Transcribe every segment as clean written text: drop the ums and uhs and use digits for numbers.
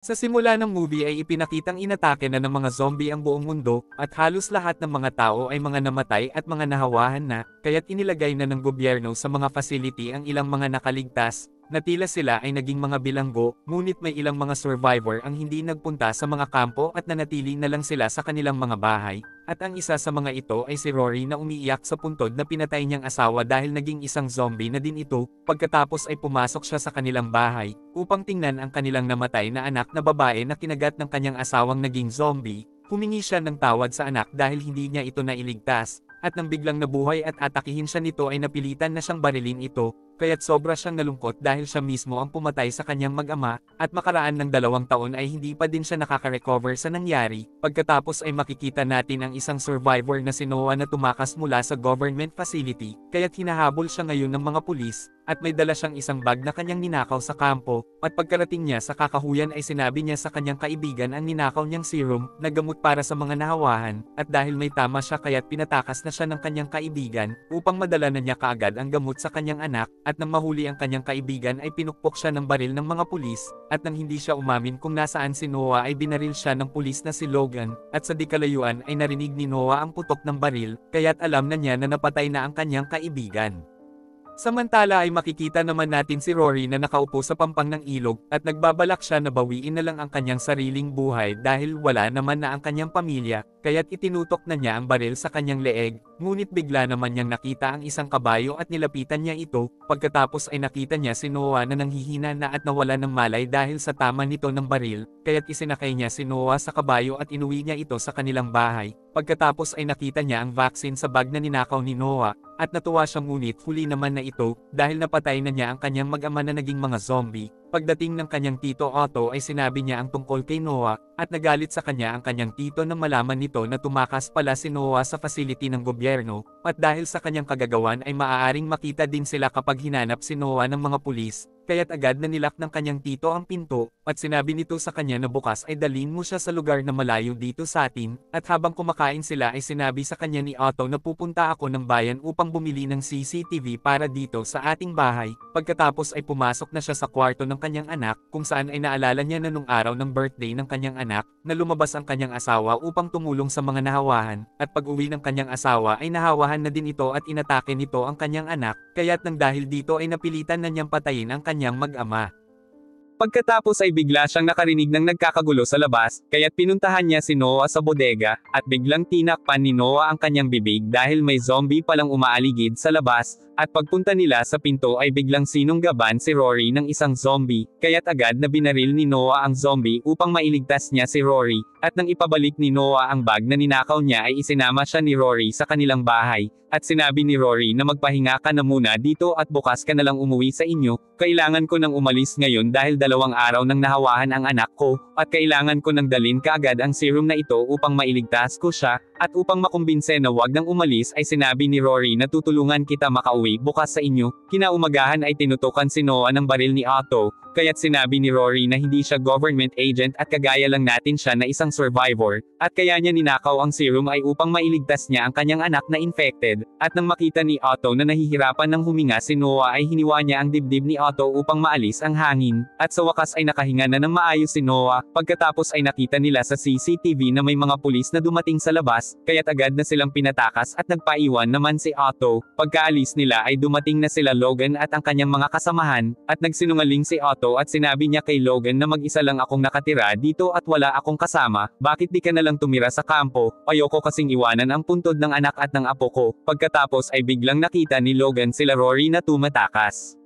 Sa simula ng movie ay ipinakitang inatake na ng mga zombie ang buong mundo, at halos lahat ng mga tao ay mga namatay at mga nahawahan na, kaya't inilagay na ng gobyerno sa mga facility ang ilang mga nakaligtas, na tila sila ay naging mga bilanggo, ngunit may ilang mga survivor ang hindi nagpunta sa mga kampo at nanatili na lang sila sa kanilang mga bahay, at ang isa sa mga ito ay si Rory na umiiyak sa puntod na pinatay niyang asawa dahil naging isang zombie na din ito, pagkatapos ay pumasok siya sa kanilang bahay, upang tingnan ang kanilang namatay na anak na babae na kinagat ng kanyang asawang naging zombie. Humingi siya ng tawad sa anak dahil hindi niya ito nailigtas, at nang biglang nabuhay at atakihin siya nito ay napilitan na siyang barilin ito, kaya't sobra siyang nalungkot dahil siya mismo ang pumatay sa kanyang mag-ama, at makaraan ng 2 taon ay hindi pa din siya nakaka-recover sa nangyari. Pagkatapos ay makikita natin ang isang survivor na si Noah na tumakas mula sa government facility, kaya't hinahabol siya ngayon ng mga pulis, at may dala siyang isang bag na kanyang ninakaw sa kampo, at pagkarating niya sa kakahuyan ay sinabi niya sa kanyang kaibigan ang ninakaw niyang serum, na gamot para sa mga nahawahan, at dahil may tama siya kaya't pinatakas na siya ng kanyang kaibigan, upang madala na niya kaagad ang gamot sa kanyang anak, at nang mahuli ang kanyang kaibigan ay pinukpok siya ng baril ng mga pulis, at nang hindi siya umamin kung nasaan si Noah ay binaril siya ng pulis na si Logan, at sa dikalayuan ay narinig ni Noah ang putok ng baril, kaya't alam na niya na napatay na ang kanyang kaibigan. Samantala ay makikita naman natin si Rory na nakaupo sa pampang ng ilog, at nagbabalak siya na bawiin na lang ang kanyang sariling buhay dahil wala naman na ang kanyang pamilya, kaya't itinutok na niya ang baril sa kanyang leeg, ngunit bigla naman niyang nakita ang isang kabayo at nilapitan niya ito, pagkatapos ay nakita niya si Noah na nanghihina na at nawala ng malay dahil sa tama nito ng baril, kaya't isinakay niya si Noah sa kabayo at inuwi niya ito sa kanilang bahay. Pagkatapos ay nakita niya ang vaccine sa bag na ninakaw ni Noah, at natuwa siya ngunit huli naman na ito, dahil napatay na niya ang kanyang mag-ama na naging mga zombie. Pagdating ng kanyang tito Otto ay sinabi niya ang tungkol kay Noah, at nagalit sa kanya ang kanyang tito na malaman nito na tumakas pala si Noah sa facility ng gobyerno, at dahil sa kanyang kagagawan ay maaaring makita din sila kapag hinanap si Noah ng mga pulis, kaya't agad na nilak ng kanyang tito ang pinto, at sinabi nito sa kanya na bukas ay dalhin mo siya sa lugar na malayo dito sa atin, at habang kumakain sila ay sinabi sa kanya ni Otto na pupunta ako ng bayan upang bumili ng CCTV para dito sa ating bahay. Pagkatapos ay pumasok na siya sa kwarto ng kanyang anak, kung saan ay naalala niya na nung araw ng birthday ng kanyang anak, na lumabas ang kanyang asawa upang tumulong sa mga nahawahan, at pag-uwi ng kanyang asawa ay nahawahan na din ito at inatake nito ang kanyang anak, kaya't nang dahil dito ay napilitan na niyang patayin ang kanyang mag-ama. Pagkatapos ay bigla siyang nakarinig ng nagkakagulo sa labas, kaya't pinuntahan niya si Noah sa bodega, at biglang tinakpan ni Noah ang kanyang bibig dahil may zombie palang umaaligid sa labas, at pagpunta nila sa pinto ay biglang sinunggaban si Rory ng isang zombie, kaya't agad na binaril ni Noah ang zombie upang mailigtas niya si Rory, at nang ipabalik ni Noah ang bag na ninakaw niya ay isinama siya ni Rory sa kanilang bahay, at sinabi ni Rory na magpahinga ka na muna dito at bukas ka na lang umuwi sa inyo, kailangan ko nang umalis ngayon dahil 2 araw nang nahawahan ang anak ko, at kailangan ko nang dalhin kaagad ang serum na ito upang mailigtas ko siya, at upang makumbinse na wag nang umalis ay sinabi ni Rory na tutulungan kita makauwi bukas sa inyo. Kinaumagahan ay tinutukan si Noah ng baril ni Otto, kaya't sinabi ni Rory na hindi siya government agent at kagaya lang natin siya na isang survivor, at kaya niya ninakaw ang serum ay upang mailigtas niya ang kanyang anak na infected, at nang makita ni Otto na nahihirapan ng huminga si Noah ay hiniwa niya ang dibdib ni Otto upang maalis ang hangin, at sa wakas ay nakahinga na ng maayos si Noah. Pagkatapos ay nakita nila sa CCTV na may mga pulis na dumating sa labas, kaya't agad na silang pinatakas at nagpaiwan naman si Otto. Pagkaalis nila ay dumating na sila Logan at ang kanyang mga kasamahan, at nagsinungaling si Otto at sinabi niya kay Logan na mag-isa lang akong nakatira dito at wala akong kasama, bakit di ka na lang tumira sa kampo, ayoko kasing iwanan ang puntod ng anak at ng apo ko. Pagkatapos ay biglang nakita ni Logan sila Rory na tumatakas.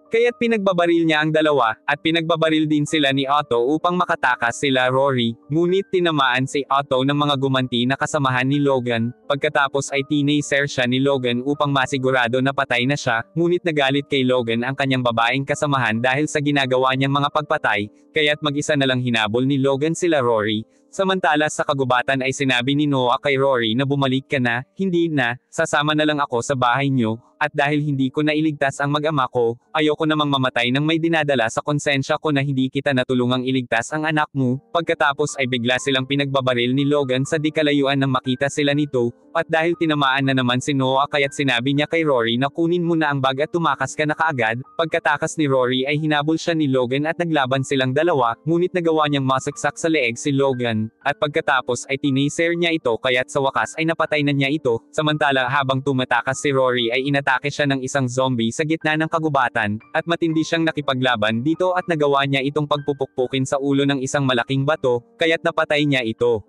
Kaya't pinagbabaril niya ang dalawa, at pinagbabaril din sila ni Otto upang makatakas sila Rory, ngunit tinamaan si Otto ng mga gumanti na kasamahan ni Logan. Pagkatapos ay tinaser siya ni Logan upang masigurado na patay na siya, ngunit nagalit kay Logan ang kanyang babaeng kasamahan dahil sa ginagawa niyang mga pagpatay, kaya't mag-isa na lang hinabol ni Logan sila Rory. Samantala sa kagubatan ay sinabi ni Noah kay Rory na bumalik ka na, hindi na, sasama na lang ako sa bahay niyo, at dahil hindi ko nailigtas ang mag-ama ko, ayoko namang mamatay nang may dinadala sa konsensya ko na hindi kita natulungang iligtas ang anak mo. Pagkatapos ay bigla silang pinagbabaril ni Logan sa di kalayuan nang makita sila nito, at dahil tinamaan na naman si Noah kaya't sinabi niya kay Rory na kunin mo na ang bag at tumakas ka na kaagad. Pagkatakas ni Rory ay hinabol siya ni Logan at naglaban silang dalawa, ngunit nagawa niyang masaksak sa leeg si Logan, at pagkatapos ay tinaser niya ito kaya't sa wakas ay napatay na niya ito. Samantala habang tumatakas si Rory ay inatake siya ng isang zombie sa gitna ng kagubatan, at matindi siyang nakipaglaban dito at nagawa niya itong pagpupukpukin sa ulo ng isang malaking bato, kaya't napatay niya ito.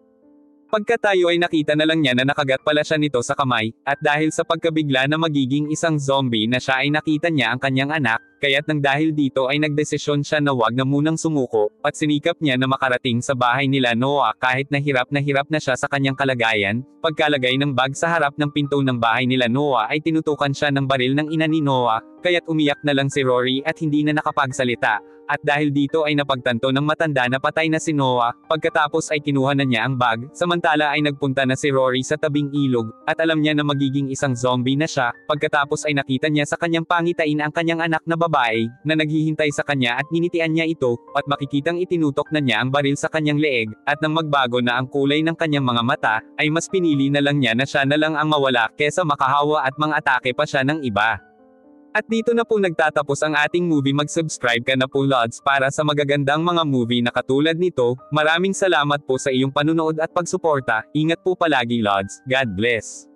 Pagkatayo ay nakita na lang niya na nakagat pala siya nito sa kamay, at dahil sa pagkabigla na magiging isang zombie na siya ay nakita niya ang kanyang anak, kaya't nang dahil dito ay nagdesisyon siya na wag na munang sumuko, at sinikap niya na makarating sa bahay nila Noah kahit na hirap na siya sa kanyang kalagayan. Pagkalagay ng bag sa harap ng pinto ng bahay nila Noah ay tinutukan siya ng baril ng ina ni Noah, kaya't umiyak na lang si Rory at hindi na nakapagsalita. At dahil dito ay napagtanto ng matanda na patay na si Noah, pagkatapos ay kinuha na niya ang bag, samantala ay nagpunta na si Rory sa tabing ilog, at alam niya na magiging isang zombie na siya. Pagkatapos ay nakita niya sa kanyang pangitain ang kanyang anak na babae, na naghihintay sa kanya at ninitian niya ito, at makikitang itinutok na niya ang baril sa kanyang leeg, at nang magbago na ang kulay ng kanyang mga mata, ay mas pinili na lang niya na siya na lang ang mawala kesa makahawa at mang-atake pa siya ng iba. At dito na po nagtatapos ang ating movie. Mag-subscribe ka na po Lods para sa magagandang mga movie na katulad nito. Maraming salamat po sa iyong panunood at pagsuporta. Ingat po palagi Lods. God bless.